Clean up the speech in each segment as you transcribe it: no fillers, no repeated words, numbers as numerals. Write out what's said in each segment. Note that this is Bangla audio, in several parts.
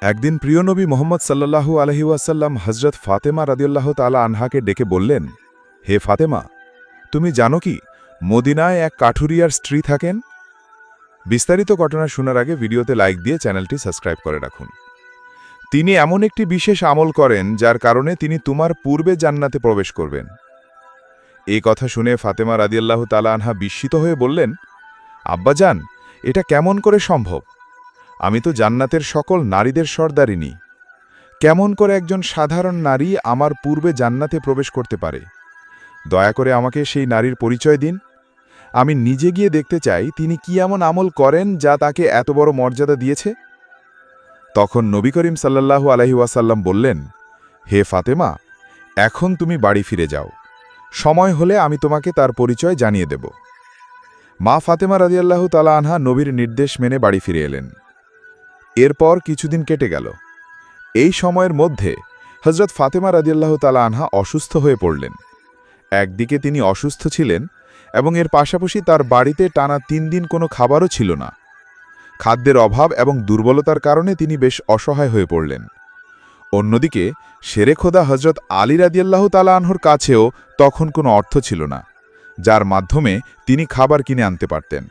একদিন প্রিয় নবী মোহাম্মদ সাল্লাল্লাহু আলহি ওয়াসাল্লাম হজরত ফাতেমা রাদিয়াল্লাহু তাআলা আনহাকে ডেকে বললেন, হে ফাতেমা, তুমি জানো কি মদিনায় এক কাঠুরিয়ার স্ত্রী থাকেন? বিস্তারিত ঘটনা শোনার আগে ভিডিওতে লাইক দিয়ে চ্যানেলটি সাবস্ক্রাইব করে রাখুন। তিনি এমন একটি বিশেষ আমল করেন যার কারণে তিনি তোমার পূর্বে জান্নাতে প্রবেশ করবেন। এই কথা শুনে ফাতেমা রাদিয়াল্লাহু তাআলা আনহা বিস্মিত হয়ে বললেন, আব্বাজান, এটা কেমন করে সম্ভব? আমি তো জান্নাতের সকল নারীদের সর্দারিনী। কেমন করে একজন সাধারণ নারী আমার পূর্বে জান্নাতে প্রবেশ করতে পারে? দয়া করে আমাকে সেই নারীর পরিচয় দিন। আমি নিজে গিয়ে দেখতে চাই তিনি কি এমন আমল করেন যা তাকে এত বড় মর্যাদা দিয়েছে। তখন নবী করিম সাল্লাল্লাহু আলাইহি ওয়াসাল্লাম বললেন, হে ফাতেমা, এখন তুমি বাড়ি ফিরে যাও। সময় হলে আমি তোমাকে তার পরিচয় জানিয়ে দেব। মা ফাতেমা রাদিয়াল্লাহু তাআলা আনহা নবীর নির্দেশ মেনে বাড়ি ফিরে এলেন। এরপর কিছুদিন কেটে গেল। এই সময়ের মধ্যে হজরত ফাতেমা রাদিয়াল্লাহু তাআলা আনহা অসুস্থ হয়ে পড়লেন। একদিকে তিনি অসুস্থ ছিলেন এবং এর পাশাপাশি তার বাড়িতে টানা ৩ দিন কোনো খাবারও ছিল না। খাদ্যের অভাব এবং দুর্বলতার কারণে তিনি বেশ অসহায় হয়ে পড়লেন। অন্যদিকে শেরেখোদা হজরত আলী রাদিয়াল্লাহু তাআলা আনহুর কাছেও তখন কোনো অর্থ ছিল না, যার মাধ্যমে তিনি খাবার কিনে আনতে পারতেন।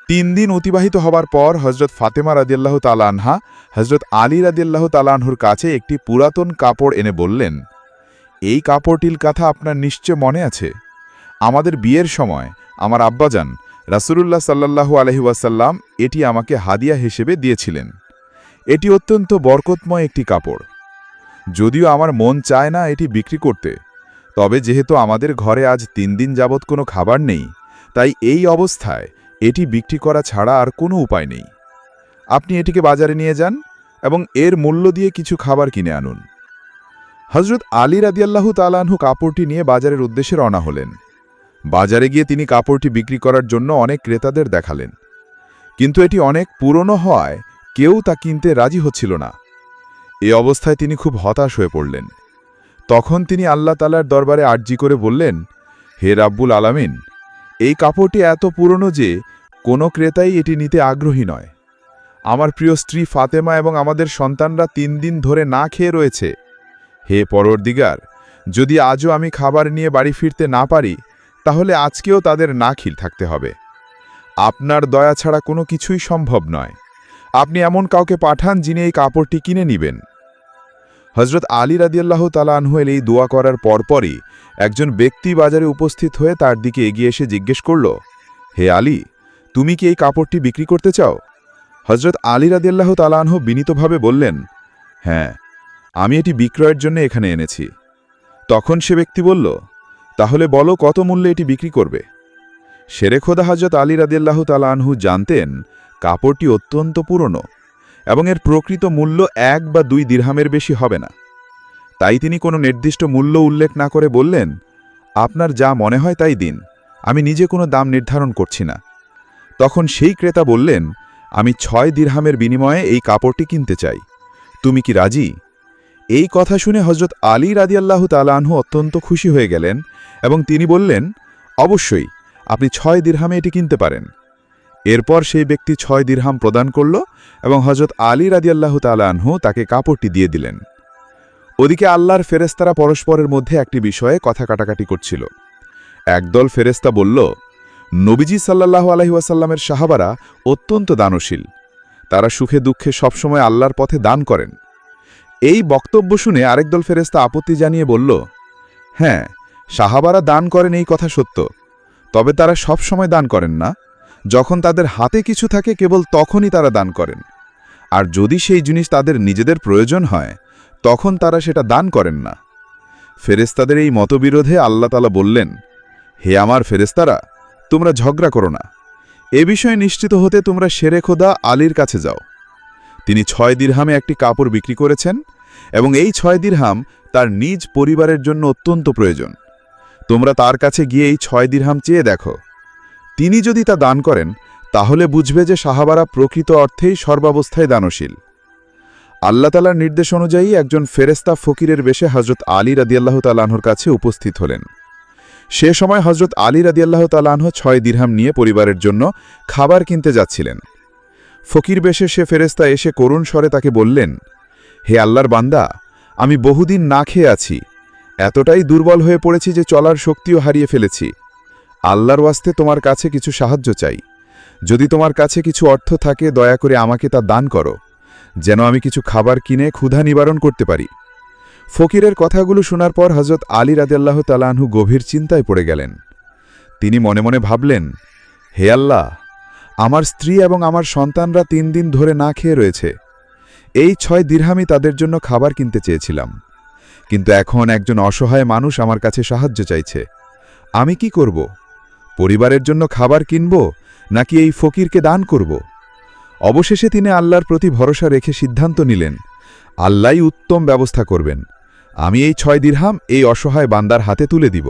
৩ দিন অতিবাহিত হবার পর হজরত ফাতেমা রাদিয়াল্লাহু তাআলা আনহা হজরত আলী রাদিয়াল্লাহু তাআলা আনহুর কাছে একটি পুরাতন কাপড় এনে বললেন, এই কাপড়টির কথা আপনার নিশ্চয় মনে আছে। আমাদের বিয়ের সময় আমার আব্বাজান রাসূলুল্লাহ সাল্লাল্লাহু আলাইহি ওয়াসাল্লাম এটি আমাকে হাদিয়া হিসেবে দিয়েছিলেন। এটি অত্যন্ত বরকতময় একটি কাপড়। যদিও আমার মন চায় না এটি বিক্রি করতে, তবে যেহেতু আমাদের ঘরে আজ ৩ দিন যাবৎ কোনো খাবার নেই, তাই এই অবস্থায় এটি বিক্রি করা ছাড়া আর কোনো উপায় নেই। আপনি এটিকে বাজারে নিয়ে যান এবং এর মূল্য দিয়ে কিছু খাবার কিনে আনুন। হজরত আলী রাদিয়াল্লাহু তাআলা আনহু কাপড়টি নিয়ে বাজারের উদ্দেশ্যে রওনা হলেন। বাজারে গিয়ে তিনি কাপড়টি বিক্রি করার জন্য অনেক ক্রেতাদের দেখালেন, কিন্তু এটি অনেক পুরনো হওয়ায় কেউ তা কিনতে রাজি হচ্ছিল না। এই অবস্থায় তিনি খুব হতাশ হয়ে পড়লেন। তখন তিনি আল্লাহ তাআলার দরবারে আরজি করে বললেন, হে রাব্বুল আলামিন, এই কাপড়টি এত পুরনো যে কোনো ক্রেতাই এটি নিতে আগ্রহী নয়। আমার প্রিয় স্ত্রী ফাতেমা এবং আমাদের সন্তানরা ৩ দিন ধরে না খেয়ে রয়েছে। হে পরওয়ারদিগার, যদি আজও আমি খাবার নিয়ে বাড়ি ফিরতে না পারি, তাহলে আজকেও তাদের না খেয়ে থাকতে হবে। আপনার দয়া ছাড়া কোনো কিছুই সম্ভব নয়। আপনি এমন কাউকে পাঠান যিনি এই কাপড়টি কিনে নিবেন। হজরত আলী রাদিয়াল্লাহু তাআলা আনহু এই দোয়া করার পরপরই একজন ব্যক্তি বাজারে উপস্থিত হয়ে তার দিকে এগিয়ে এসে জিজ্ঞেস করল, হে আলী, তুমি কি এই কাপড়টি বিক্রি করতে চাও? হজরত আলী রাদিয়াল্লাহু তাআলা আনহু বিনীতভাবে বললেন, হ্যাঁ, আমি এটি বিক্রয়ের জন্য এখানে এনেছি। তখন সে ব্যক্তি বলল, তাহলে বলো কত মূল্যে এটি বিক্রি করবে? শেরেখোদা হজরত আলী রাদিয়াল্লাহু তাআলা আনহু জানতেন কাপড়টি অত্যন্ত পুরনো এবং এর প্রকৃত মূল্য ১ বা ২ দিরহামের বেশি হবে না। তাই তিনি কোনো নির্দিষ্ট মূল্য উল্লেখ না করে বললেন, আপনার যা মনে হয় তাই দিন, আমি নিজে কোনো দাম নির্ধারণ করছি না। তখন সেই ক্রেতা বললেন, আমি ৬ দিরহামের বিনিময়ে এই কাপড়টি কিনতে চাই, তুমি কি রাজি? এই কথা শুনে হজরত আলী রাদিয়াল্লাহু তাআলা আনহু অত্যন্ত খুশি হয়ে গেলেন এবং তিনি বললেন, অবশ্যই, আপনি ৬ দিরহামে এটি কিনতে পারেন। এরপর সেই ব্যক্তি ৬ দিরহাম প্রদান করল এবং হজরত আলী রাদিয়াল্লাহু তাআলা আনহু তাকে কাপড়টি দিয়ে দিলেন। ওদিকে আল্লাহর ফেরেশতারা পরস্পরের মধ্যে একটি বিষয়ে কথা কাটাকাটি করছিল। একদল ফেরেশতা বলল, নবীজি সাল্লাল্লাহু আলাইহি ওয়াসাল্লামের সাহাবারা অত্যন্ত দানশীল। তারা সুখে দুঃখে সবসময় আল্লাহর পথে দান করেন। এই বক্তব্য শুনে আরেক দল ফেরেশতা আপত্তি জানিয়ে বলল, হ্যাঁ, সাহাবারা দান করেন এই কথা সত্য, তবে তারা সব সময় দান করেন না। যখন তাদের হাতে কিছু থাকে কেবল তখনই তারা দান করেন, আর যদি সেই জিনিস তাদের নিজেদের প্রয়োজন হয় তখন তারা সেটা দান করেন না। ফেরেশতাদের এই মতবিরোধে আল্লাহ তাআলা বললেন, হে আমার ফেরেশতারা, তোমরা ঝগড়া করো না। এ বিষয়ে নিশ্চিত হতে তোমরা শেরেখোদা আলীর কাছে যাও। তিনি ৬ দিরহামে একটি কাপড় বিক্রি করেছেন এবং এই ৬ দিরহাম তার নিজ পরিবারের জন্য অত্যন্ত প্রয়োজন। তোমরা তার কাছে গিয়ে এই ৬ দিরহাম চেয়ে দেখো। তিনি যদি তা দান করেন তাহলে বুঝবে যে সাহাবারা প্রকৃত অর্থেই সর্বাবস্থায় দানশীল। আল্লাহ তাআলার নির্দেশ অনুযায়ী একজন ফেরেশতা ফকিরের বেশে হজরত আলী রাদিয়াল্লাহু তাআলা আনহুর কাছে উপস্থিত হলেন। সে সময় হজরত আলী রাদিয়াল্লাহু তাআলা আনহু ৬ দিরহাম নিয়ে পরিবারের জন্য খাবার কিনতে যাচ্ছিলেন। ফকির বেশে সে ফেরেশতা এসে করুণ স্বরে তাকে বললেন, হে আল্লাহর বান্দা, আমি বহুদিন না খেয়ে আছি, এতটাই দুর্বল হয়ে পড়েছি যে চলার শক্তিও হারিয়ে ফেলেছি। আল্লাহর ওয়াস্তে তোমার কাছে কিছু সাহায্য চাই। যদি তোমার কাছে কিছু অর্থ থাকে দয়া করে আমাকে তা দান করো, যেন আমি কিছু খাবার কিনে ক্ষুধা নিবারণ করতে পারি। ফকিরের কথাগুলো শোনার পর হযরত আলী রাদিয়াল্লাহু তাআলা আনহু গভীর চিন্তায় পড়ে গেলেন। তিনি মনে মনে ভাবলেন, হে আল্লাহ, আমার স্ত্রী এবং আমার সন্তানরা 3 দিন ধরে না খেয়ে রয়েছে। এই 6 দিরহামই তাদের জন্য খাবার কিনতে চেয়েছিলাম, কিন্তু এখন একজন অসহায় মানুষ আমার কাছে সাহায্য চাইছে। আমি কি করব? পরিবারের জন্য খাবার কিনব নাকি এই ফকিরকে দান করব? অবশেষে তিনি আল্লাহর প্রতি ভরসা রেখে সিদ্ধান্ত নিলেন, আল্লাহই উত্তম ব্যবস্থা করবেন। আমি এই 6 দিরহাম এই অসহায় বান্দার হাতে তুলে দিব।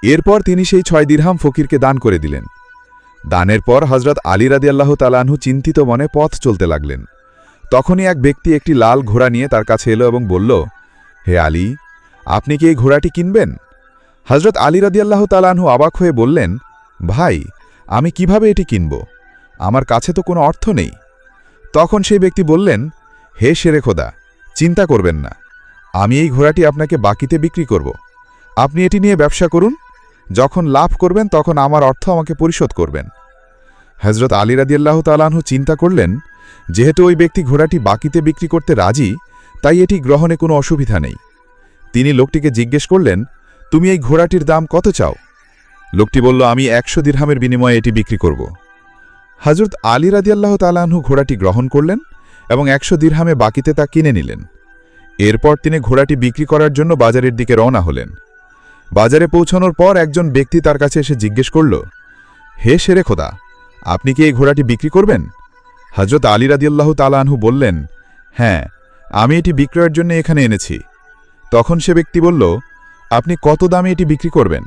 এরপর তিনি সেই 6 দিরহাম ফকিরকে দান করে দিলেন। দানের পর হযরত আলী রাদিয়াল্লাহু তাআলা আনহু চিন্তিত মনে পথ চলতে লাগলেন। তখনই এক ব্যক্তি একটি লাল ঘোড়া নিয়ে তার কাছে এলো এবং বলল, হে আলী, আপনি কি এই ঘোড়াটি কিনবেন? হযরত আলী রাদিয়াল্লাহু তাআলা আনহু অবাক হয়ে বললেন, ভাই, আমি কিভাবে এটি কিনব? আমার কাছে তো কোনো অর্থ নেই। তখন সেই ব্যক্তি বললেন, হে শেরে খোদা, চিন্তা করবেন না, আমি এই ঘোড়াটি আপনাকে বাকিতে বিক্রি করব। আপনি এটি নিয়ে ব্যবসা করুন, যখন লাভ করবেন তখন আমার অর্থ আমাকে পরিশোধ করবেন। হযরত আলী রাদিয়াল্লাহু তাআলা আনহু চিন্তা করলেন, যেহেতু ওই ব্যক্তি ঘোড়াটি বাকিতে বিক্রি করতে রাজি, তাই এটি গ্রহণে কোনো অসুবিধা নেই। তিনি লোকটিকে জিজ্ঞেস করলেন, তুমি এই ঘোড়াটির দাম কত চাও? লোকটি বলল, আমি 100 দিরহামের বিনিময়ে এটি বিক্রি করব। হযরত আলী রাদিয়াল্লাহু তাআলা আনহু ঘোড়াটি গ্রহণ করলেন এবং 100 দিরহামে বাকিতে তা কিনে নিলেন। এরপর তিনি ঘোড়াটি বিক্রি করার জন্য বাজারের দিকে রওনা হলেন। বাজারে পৌঁছানোর পর একজন ব্যক্তি তার কাছে এসে জিজ্ঞেস করল, হে শেরে খোদা, আপনি কি এই ঘোড়াটি বিক্রি করবেন? হযরত আলী রাদিয়াল্লাহু তাআলা আনহু বললেন, হ্যাঁ, আমি এটি বিক্রয়ের জন্য এখানে এনেছি। তখন সে ব্যক্তি বলল, আপনি কত দামে এটি বিক্রি করবেন?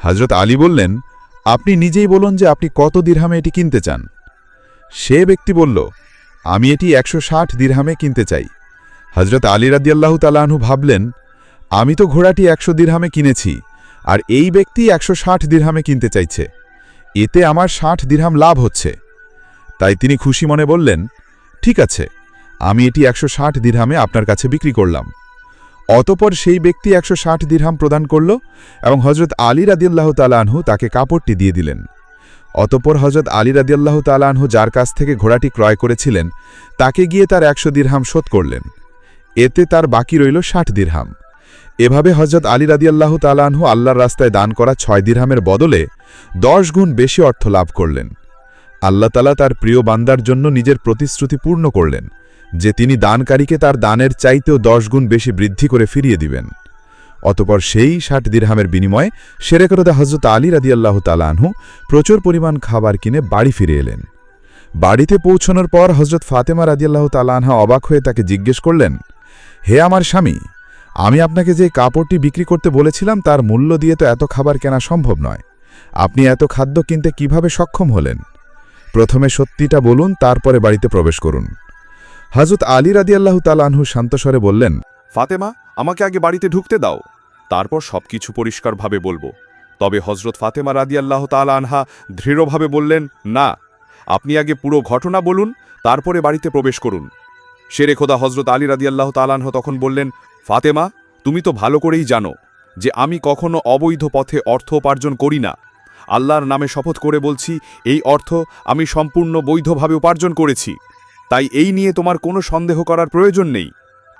হযরত আলী বললেন, আপনি নিজেই বলুন যে আপনি কত দিরহামে এটি কিনতে চান। সে ব্যক্তি বলল, আমি এটি 160 দিরহামে কিনতে চাই। হযরত আলী রাদিয়াল্লাহু তাআলা আনহু ভাবলেন, আমি তো ঘোড়াটি 100 দিরহামে কিনেছি, আর এই ব্যক্তি 160 দিরহামে কিনতে চাইছে, এতে আমার 60 দিরহাম লাভ হচ্ছে। তাই তিনি খুশি মনে বললেন, ঠিক আছে, আমি এটি 160 দিরহামে আপনার কাছে বিক্রি করলাম। অতঃপর সেই ব্যক্তি 160 দিরহাম প্রদান করল এবং হযরত আলী রাদিয়াল্লাহু তাআলা আনহু তাকে কাপড়টি দিয়ে দিলেন। অতঃপর হযরত আলী রাদিয়াল্লাহু তাআলা আনহু যার কাছ থেকে ঘোড়াটি ক্রয় করেছিলেন তাকে গিয়ে তার 100 দিরহাম শোধ করলেন। এতে তার বাকি রইল 60 দিরহাম। এভাবে হযরত আলী রাদিয়াল্লাহু তাআলা আনহু আল্লাহর রাস্তায় দান করা 6 দিরহামের বদলে 10 গুণ বেশি অর্থ লাভ করলেন। আল্লাহ তাআলা তার প্রিয় বান্দার জন্য নিজের প্রতিশ্রুতি পূর্ণ করলেন যে তিনি দানকারীকে তার দানের চাইতেও 10 গুণ বেশি বৃদ্ধি করে ফিরিয়ে দিবেন। অতঃপর সেই 60 দিরহামের বিনিময়ে শেরে খোদা হযরত আলী রাদিয়াল্লাহু তাআলা আনহু প্রচুর পরিমাণ খাবার কিনে বাড়ি ফিরে এলেন। বাড়িতে পৌঁছানোর পর হযরত ফাতেমা রাদিয়াল্লাহু তাআলা আনহা অবাক হয়ে তাকে জিজ্ঞেস করলেন, হে আমার স্বামী, আমি আপনাকে যে কাপড়টি বিক্রি করতে বলেছিলাম তার মূল্য দিয়ে তো এত খাবার কেনা সম্ভব নয়। আপনি এত খাদ্য কিনতে কিভাবে সক্ষম হলেন? প্রথমে সত্যিটা বলুন, তারপরে বাড়িতে প্রবেশ করুন। হযরত আলী রাদিয়াল্লাহু তাআলা আনহু শান্তস্বরে বললেন, ফাতেমা, আমাকে আগে বাড়িতে ঢুকতে দাও, তারপর সবকিছু পরিষ্কারভাবে বলবো। তবে হযরত ফাতেমা রাদিয়াল্লাহু তাআলা আনহা দৃঢ়ভাবে বললেন, না, আপনি আগে পুরো ঘটনা বলুন, তারপরে বাড়িতে প্রবেশ করুন। শেরে খোদা হযরত আলী রাদিয়াল্লাহু তাআলা আনহু তখন বললেন, ফাতেমা, তুমি তো ভালো করেই জানো যে আমি কখনো অবৈধ পথে অর্থ উপার্জন করি না। আল্লাহর নামে শপথ করে বলছি, এই অর্থ আমি সম্পূর্ণ বৈধভাবে উপার্জন করেছি, তাই এই নিয়ে তোমার কোনো সন্দেহ করার প্রয়োজন নেই।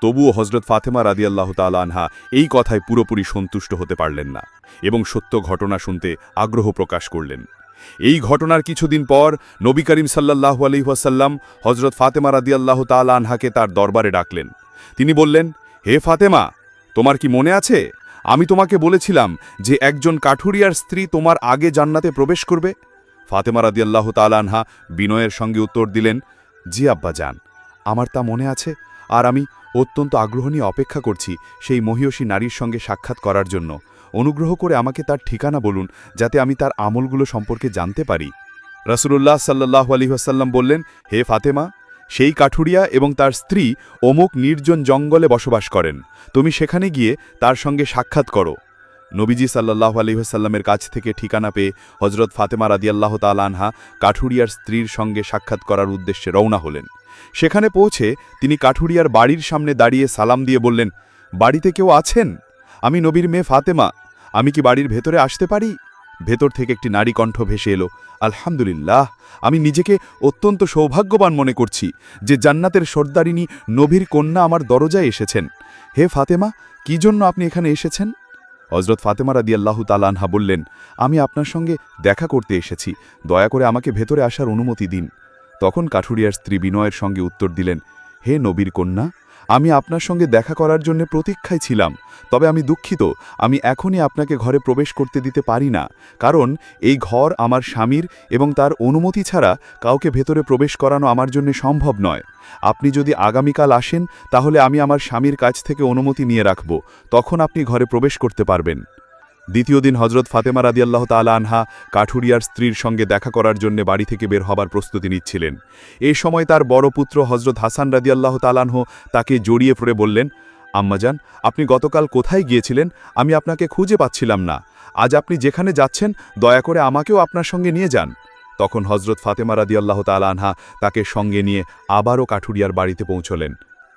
তবুও হযরত ফাতেমা রাদিয়াল্লাহু তাআলা আনহা এই কথায় পুরোপুরি সন্তুষ্ট হতে পারলেন না এবং সত্য ঘটনা শুনতে আগ্রহ প্রকাশ করলেন। এই ঘটনার কিছুদিন পর নবী করিম সাল্লাল্লাহু আলাইহি ওয়াসাল্লাম হযরত ফাতেমা রাদিয়াল্লাহু তাআলা আনহাকে তার দরবারে ডাকলেন। তিনি বললেন, হে ফাতেমা, তোমার কি মনে আছে আমি তোমাকে বলেছিলাম যে একজন কাঠুরিয়ার স্ত্রী তোমার আগে জান্নাতে প্রবেশ করবে? ফাতেমা রাদিয়াল্লাহু তাআলা আনহা বিনয়ের সঙ্গে উত্তর দিলেন, জি আব্বাজান, আমার তা মনে আছে, আর আমি অত্যন্ত আগ্রহ নিয়ে অপেক্ষা করছি সেই মহিয়সী নারীর সঙ্গে সাক্ষাৎ করার জন্য। অনুগ্রহ করে আমাকে তার ঠিকানা বলুন, যাতে আমি তার আমলগুলো সম্পর্কে জানতে পারি। রাসূলুল্লাহ সাল্লাল্লাহু আলাইহি ওয়াসাল্লাম বললেন, হে ফাতেমা, সেই কাঠুরিয়া এবং তার স্ত্রী অমুক নির্জন জঙ্গলে বসবাস করেন, তুমি সেখানে গিয়ে তার সঙ্গে সাক্ষাৎ করো। নবীজি সাল্লাল্লাহু আলাইহি ওয়াসাল্লামের কাছ থেকে ঠিকানা পেয়ে হযরত ফাতেমা রাদিয়াল্লাহু তাআলা আনহা কাঠুরিয়ার স্ত্রীর সঙ্গে সাক্ষাৎ করার উদ্দেশ্যে রওনা হলেন। সেখানে পৌঁছে তিনি কাঠুরিয়ার বাড়ির সামনে দাঁড়িয়ে সালাম দিয়ে বললেন, বাড়িতে কেউ আছেন? আমি নবীর মেয়ে ফাতেমা, আমি কি বাড়ির ভেতরে আসতে পারি? ভেতর থেকে একটি নারী কণ্ঠ ভেসে এলো, আলহামদুলিল্লাহ, আমি নিজেকে অত্যন্ত সৌভাগ্যবান মনে করছি যে জান্নাতের সর্দারিনী নবীর কন্যা আমার দরজায় এসেছেন। হে ফাতেমা, কি জন্য আপনি এখানে এসেছেন? হযরত ফাতেমা রাদিয়াল্লাহু তাআলা আনহা বললেন, আমি আপনার সঙ্গে দেখা করতে এসেছি, দয়া করে আমাকে ভেতরে আসার অনুমতি দিন। তখন কাঠুরিয়ার স্ত্রী বিনয়ের সঙ্গে উত্তর দিলেন, হে নবীর কন্যা, আমি আপনার সঙ্গে দেখা করার জন্য প্রতীক্ষায় ছিলাম, তবে আমি দুঃখিত, আমি এখনই আপনাকে ঘরে প্রবেশ করতে দিতে পারি না, কারণ এই ঘর আমার স্বামীর এবং তার অনুমতি ছাড়া কাউকে ভেতরে প্রবেশ করানো আমার জন্য সম্ভব নয়। আপনি যদি আগামীকাল আসেন তাহলে আমি আমার স্বামীর কাছ থেকে অনুমতি নিয়ে রাখব, তখন আপনি ঘরে প্রবেশ করতে পারবেন। দ্বিতীয় দিন হযরত ফাতেমা রাদিয়াল্লাহু তাআলা আনহা কাঠুরিয়ার স্ত্রীর সঙ্গে দেখা করার জন্য বাড়ি থেকে বের হবার প্রস্তুতি নিচ্ছিলেন। এই সময় তার বড় পুত্র হযরত হাসান রাদিয়াল্লাহু তাআলা আনহু তাকে জড়িয়ে পড়ে বললেন, আম্মাজান, আপনি গতকাল কোথায় গিয়েছিলেন? আমি আপনাকে খুঁজে পাচ্ছিলাম না। আজ আপনি যেখানে যাচ্ছেন দয়া করে আমাকেও আপনার সঙ্গে নিয়ে যান। তখন হযরত ফাতেমা রাদিয়াল্লাহু তাআলা আনহা তাকে সঙ্গে নিয়ে আবারও কাঠুরিয়ার বাড়িতে পৌঁছলেন।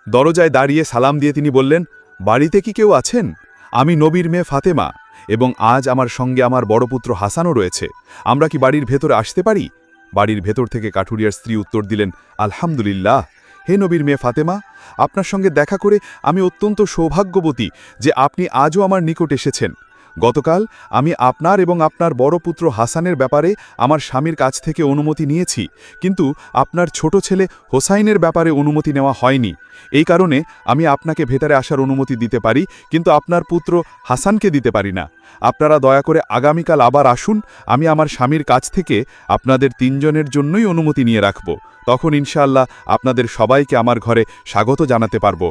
দরজায় দাঁড়িয়ে সালাম দিয়ে তিনি বললেন, বাড়িতে কি কেউ আছেন? আমি নবীর মেয়ে ফাতেমা, এবং আজ আমার সঙ্গে আমার বড় পুত্র হাসানও রয়েছে। আমরা কি বাড়ির ভেতরে আসতে পারি? বাড়ির ভেতর থেকে কাঠুরিয়ার স্ত্রী উত্তর দিলেন, আলহামদুলিল্লাহ, হে নবীর মেয়ে ফাতেমা, আপনার সঙ্গে দেখা করে আমি অত্যন্ত সৌভাগ্যবতী যে আপনি আজও আমার নিকট এসেছেন। গতকাল আমি আপনার এবং আপনার বড় পুত্র হাসানের ব্যাপারে আমার স্বামীর কাছ থেকে অনুমতি নিয়েছি, কিন্তু আপনার ছোট ছেলে হোসাইনের ব্যাপারে অনুমতি নেওয়া হয়নি। এই কারণে আমি আপনাকে ভেতরে আসার অনুমতি দিতে পারি, কিন্তু আপনার পুত্র হাসানকে দিতে পারি না। আপনারা দয়া করে আগামীকাল আবার আসুন, আমি আমার স্বামীর কাছ থেকে আপনাদের তিনজনের জন্যই অনুমতি নিয়ে রাখব, তখন ইনশাআল্লাহ আপনাদের সবাইকে আমার ঘরে স্বাগত জানাতে পারব।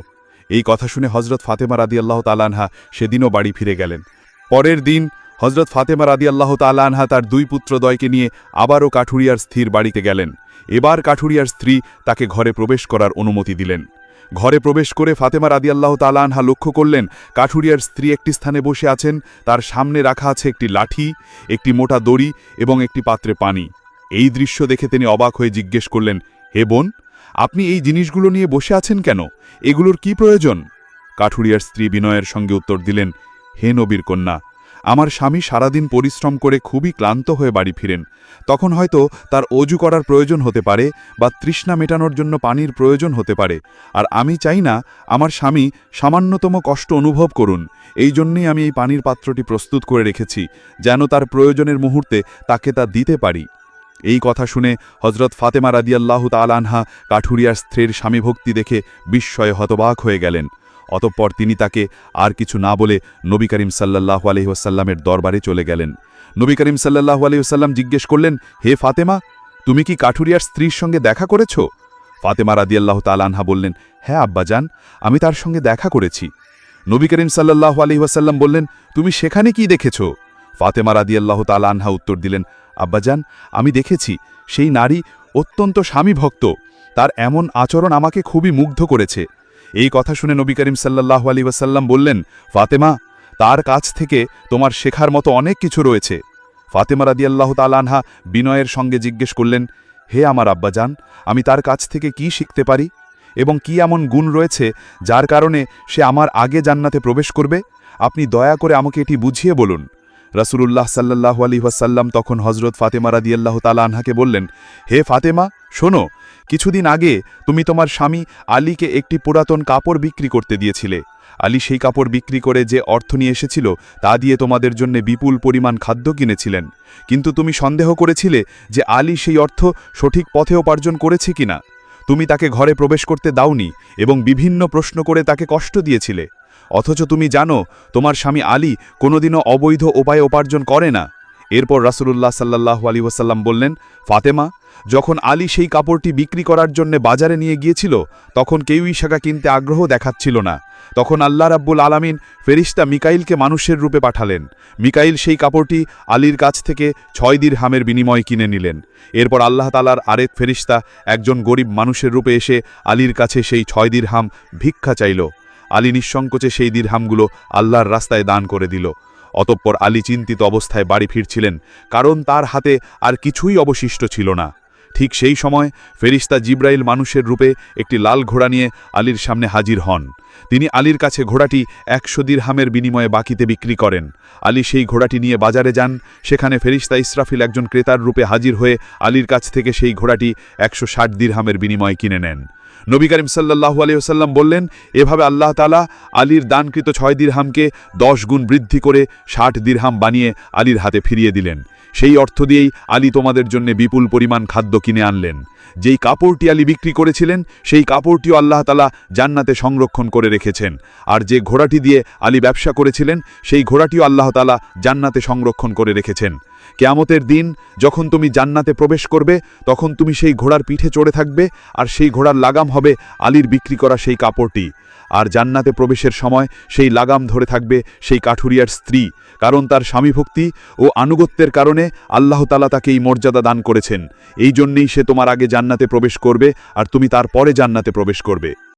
এই কথা শুনে হযরত ফাতেমা রাদিয়াল্লাহু তাআলা আনহা সেদিনও বাড়ি ফিরে গেলেন। পরের দিন হযরত ফাতেমা রাদিয়াল্লাহু তাআলা আনহা তার দুই পুত্রদ্বয়কে নিয়ে আবারও কাঠুরিয়ার স্ত্রীর বাড়িতে গেলেন। এবার কাঠুরিয়ার স্ত্রী তাকে ঘরে প্রবেশ করার অনুমতি দিলেন। ঘরে প্রবেশ করে ফাতেমা রাদিয়াল্লাহু তাআলা আনহা লক্ষ্য করলেন কাঠুরিয়ার স্ত্রী একটি স্থানে বসে আছেন, তার সামনে রাখা আছে একটি লাঠি, একটি মোটা দড়ি এবং একটি পাত্রে পানি। এই দৃশ্য দেখে তিনি অবাক হয়ে জিজ্ঞেস করলেন, হে বোন, আপনি এই জিনিসগুলো নিয়ে বসে আছেন কেন? এগুলোর কি প্রয়োজন? কাঠুরিয়ার স্ত্রী বিনয়ের সঙ্গে উত্তর দিলেন, হে নবীর কন্যা, আমার স্বামী সারাদিন পরিশ্রম করে খুবই ক্লান্ত হয়ে বাড়ি ফিরেন, তখন হয়তো তার অজু করার প্রয়োজন হতে পারে বা তৃষ্ণা মেটানোর জন্য পানির প্রয়োজন হতে পারে, আর আমি চাই না আমার স্বামী সামান্যতম কষ্ট অনুভব করুন। এই জন্যই আমি এই পানির পাত্রটি প্রস্তুত করে রেখেছি, যেন তার প্রয়োজনের মুহূর্তে তাকে তা দিতে পারি। এই কথা শুনে হযরত ফাতেমা রাদিয়াল্লাহু তাআলা আনহা কাঠুরিয়ার স্ত্রীর স্বামীভক্তি দেখে বিস্ময়ে হতবাক হয়ে গেলেন। অতঃপর তিনি তাকে আর কিছু না বলে নবী করিম সাল্লাল্লাহু আলাইহি ওয়াসাল্লামের দরবারে চলে গেলেন। নবী করিম সাল্লাল্লাহু আলাইহি ওয়াসাল্লাম জিজ্ঞেস করলেন, হে ফাতেমা, তুমি কি কাঠুরিয়ার স্ত্রীর সঙ্গে দেখা করেছ? ফাতেমা রাদিয়াল্লাহু তাআলা আনহা বললেন, হ্যাঁ আব্বাজান, আমি তার সঙ্গে দেখা করেছি। নবী করিম সাল্লাল্লাহু আলাইহি ওয়াসাল্লাম বললেন, তুমি সেখানে কি দেখেছ? ফাতেমা রাদিয়াল্লাহু তাআলা আনহা উত্তর দিলেন, আব্বাজান, আমি দেখেছি সেই নারী অত্যন্ত স্বামীভক্ত, তার এমন আচরণ আমাকে খুবই মুগ্ধ করেছে। এই কথা শুনে নবী করিম সাল্লাল্লাহু আলাইহি ওয়াসাল্লাম বললেন, ফাতেমা, তার কাছ থেকে তোমার শেখার মতো অনেক কিছু রয়েছে। ফাতেমা রাদিয়াল্লাহু তাআলা আনহা বিনয়ের সঙ্গে জিজ্ঞেস করলেন, হে আমার আব্বাজান, আমি তার কাছ থেকে কি শিখতে পারি এবং কি এমন গুণ রয়েছে যার কারণে সে আমার আগে জান্নাতে প্রবেশ করবে? আপনি দয়া করে আমাকে এটি বুঝিয়ে বলুন। রাসূলুল্লাহ সাল্লাল্লাহু আলাইহি ওয়াসাল্লাম তখন হযরত ফাতেমা রাদিয়াল্লাহু তাআলা আনহাকে বললেন, হে ফাতেমা, শোনো, কিছুদিন আগে তুমি তোমার স্বামী আলীকে একটি পুরাতন কাপড় বিক্রি করতে দিয়েছিলে। আলী সেই কাপড় বিক্রি করে যে অর্থ নিয়ে এসেছিল তা দিয়ে তোমাদের জন্য বিপুল পরিমাণ খাদ্য কিনেছিলেন, কিন্তু তুমি সন্দেহ করেছিলে যে আলী সেই অর্থ সঠিক পথে উপার্জন করেছে কিনা। তুমি তাকে ঘরে প্রবেশ করতে দাওনি এবং বিভিন্ন প্রশ্ন করে তাকে কষ্ট দিয়েছিলে, অথচ তুমি জানো তোমার স্বামী আলী কোনোদিনও অবৈধ উপায়ে উপার্জন করে না। এরপর রাসূলুল্লাহ সাল্লাল্লাহু আলাইহি ওয়াসাল্লাম বললেন, ফাতেমা, যখন আলী সেই কাপড়টি বিক্রি করার জন্য বাজারে নিয়ে গিয়েছিল তখন কেউই সেটা কিনতে আগ্রহ দেখাচ্ছিল না। তখন আল্লাহ রাব্বুল আলামিন ফেরেশতা মিকাইলকে মানুষের রূপে পাঠালেন। মিকাইল সেই কাপড়টি আলীর কাছ থেকে 6 দিরহামের বিনিময়ে কিনে নিলেন। এরপর আল্লাহ তাআলার আরেক ফেরেশতা একজন গরিব মানুষের রূপে এসে আলীর কাছে সেই 6 দিরহাম ভিক্ষা চাইল। আলী নিঃসংকোচে সেই দিরহামগুলো আল্লাহর রাস্তায় দান করে দিল। অতঃপর আলী চিন্তিত অবস্থায় বাড়ি ফিরছিলেন, কারণ তার হাতে আর কিছুই অবশিষ্ট ছিল না। ঠিক সেই সময় ফেরিস্তা জিব্রাইল মানুষের রূপে একটি লাল ঘোড়া নিয়ে আলীর সামনে হাজির হন। তিনি আলীর কাছে ঘোড়াটি 100 দিরহামের বিনিময়ে বাকিতে বিক্রি করেন। আলী সেই ঘোড়াটি নিয়ে বাজারে যান। সেখানে ফেরিস্তা ইসরাফিল একজন ক্রেতার রূপে হাজির হয়ে আলীর কাছ থেকে সেই ঘোড়াটি 160 দিরহামের বিনিময়ে কিনে নেন। নবী করিম সাল্লাল্লাহু আলাইহি ওয়াসাল্লাম বললেন, এভাবে আল্লাহ তাআলা আলীর দানকৃত 6 দিরহামকে 10 গুণ বৃদ্ধি করে 60 দিরহাম বানিয়ে আলীর হাতে ফিরিয়ে দিলেন। সেই অর্থ দিয়েই আলী তোমাদের জন্য বিপুল পরিমাণ খাদ্য কিনে আনলেন। যেই কাপড়টি আলী বিক্রি করেছিলেন সেই কাপড়টিও আল্লাহ তাআলা জান্নাতে সংরক্ষণ করে রেখেছেন। আর যে ঘোড়াটি দিয়ে আলী ব্যবসা করেছিলেন সেই ঘোড়াটিও আল্লাহ তাআলা জান্নাতে সংরক্ষণ করে রেখেছেন। কিয়ামতের দিন যখন তুমি জান্নাতে প্রবেশ করবে তখন তুমি সেই ঘোড়ার পিঠে চড়ে থাকবে, আর সেই ঘোড়ার লাগাম হবে আলীর বিক্রি করা সেই কাপড়টি। আর জান্নাতে প্রবেশের সময় সেই লাগাম ধরে থাকবে সেই কাঠুরিয়ার স্ত্রী, কারণ তার স্বামীভক্তি ও আনুগত্যের কারণে আল্লাহ তাআলা তাকে এই মর্যাদা দান করেছেন। এই জন্যেই সে তোমার আগে জান্নাতে প্রবেশ করবে আর তুমি তার পরে জান্নাতে প্রবেশ করবে।